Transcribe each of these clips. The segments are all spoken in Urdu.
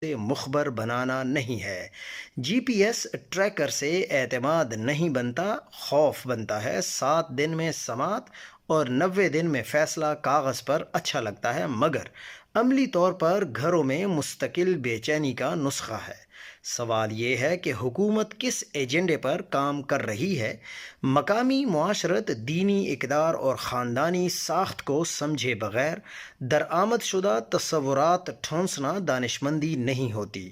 سے مخبر بنانا نہیں ہے۔ جی پی ایس ٹریکر سے اعتماد نہیں بنتا، خوف بنتا ہے۔ 7 دن میں سماعت اور 90 دن میں فیصلہ کاغذ پر اچھا لگتا ہے، مگر عملی طور پر گھروں میں مستقل بے چینی کا نسخہ ہے۔ سوال یہ ہے کہ حکومت کس ایجنڈے پر کام کر رہی ہے؟ مقامی معاشرت دینی اقدار اور خاندانی ساخت کو سمجھے بغیر درآمد شدہ تصورات ٹھونسنا دانشمندی نہیں ہوتی۔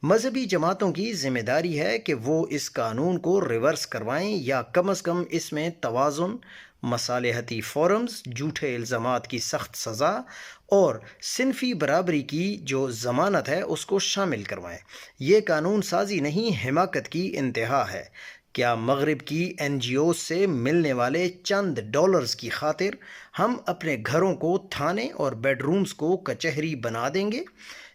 مذہبی جماعتوں کی ذمہ داری ہے کہ وہ اس قانون کو ریورس کروائیں یا کم از کم اس میں توازن، مصالحتی فورمز، جھوٹے الزامات کی سخت سزا اور صنفی برابری کی جو ضمانت ہے اس کو شامل کروائیں۔ یہ قانون سازی نہیں، حماقت کی انتہا ہے۔ کیا مغرب کی این جی اوز سے ملنے والے چند ڈالرز کی خاطر ہم اپنے گھروں کو تھانے اور بیڈ رومز کو کچہری بنا دیں گے؟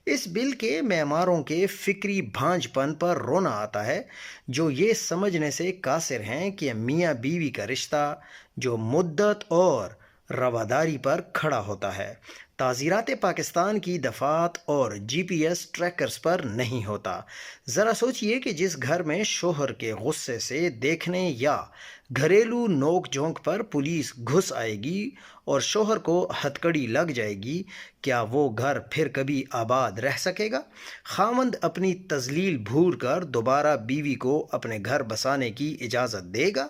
اس بل کے معماروں کے فکری بھانج پن پر رونا آتا ہے، جو یہ سمجھنے سے قاصر ہیں کہ میاں بیوی کا رشتہ جو مدت اور رواداری پر کھڑا ہوتا ہے، تعزیرات پاکستان کی دفعات اور جی پی ایس ٹریکرز پر نہیں ہوتا۔ ذرا سوچئے کہ جس گھر میں شوہر کے غصے سے دیکھنے یا گھریلو نوک جھونک پر پولیس گھس آئے گی اور شوہر کو ہتکڑی لگ جائے گی، کیا وہ گھر پھر کبھی آباد رہ سکے گا؟ خاوند اپنی تذلیل بھول کر دوبارہ بیوی کو اپنے گھر بسانے کی اجازت دے گا؟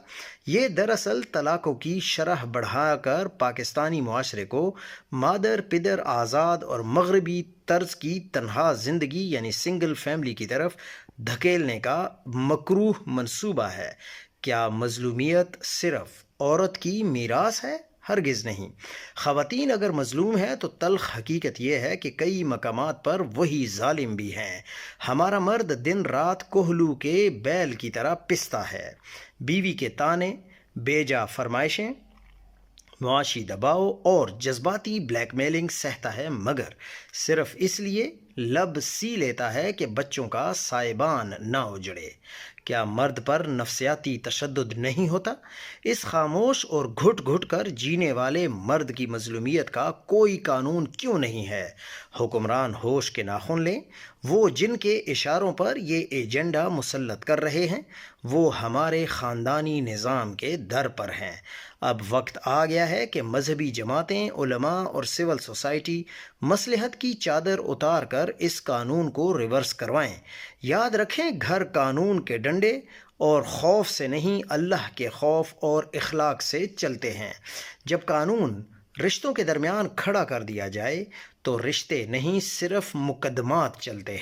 یہ دراصل طلاقوں کی شرح بڑھا کر پاکستانی معاشرے کو مادر پدر آزاد اور مغربی طرز کی تنہا زندگی یعنی سنگل فیملی کی طرف دھکیلنے کا مکروہ منصوبہ ہے۔ کیا مظلومیت صرف عورت کی میراث ہے؟ ہرگز نہیں۔ خواتین اگر مظلوم ہیں تو تلخ حقیقت یہ ہے کہ کئی مقامات پر وہی ظالم بھی ہیں۔ ہمارا مرد دن رات کوہلو کے بیل کی طرح پستا ہے، بیوی کے طعنے، بیجا فرمائشیں، معاشی دباؤ اور جذباتی بلیک میلنگ سہتا ہے، مگر صرف اس لیے لب سی لیتا ہے کہ بچوں کا سائبان نہ اجڑے۔ کیا مرد پر نفسیاتی تشدد نہیں ہوتا؟ اس خاموش اور گھٹ گھٹ کر جینے والے مرد کی مظلومیت کا کوئی قانون کیوں نہیں ہے؟ حکمران ہوش کے ناخن لیں، وہ جن کے اشاروں پر یہ ایجنڈا مسلط کر رہے ہیں، وہ ہمارے خاندانی نظام کے در پر ہیں۔ اب وقت آ گیا ہے کہ مذہبی جماعتیں، علماء اور سول سوسائٹی مصلحت کی چادر اتار کر اس قانون کو ریورس کروائیں۔ یاد رکھیں، گھر قانون کے ڈنڈے اور خوف سے نہیں، اللہ کے خوف اور اخلاق سے چلتے ہیں۔ جب قانون رشتوں کے درمیان کھڑا کر دیا جائے تو رشتے نہیں، صرف مقدمات چلتے ہیں۔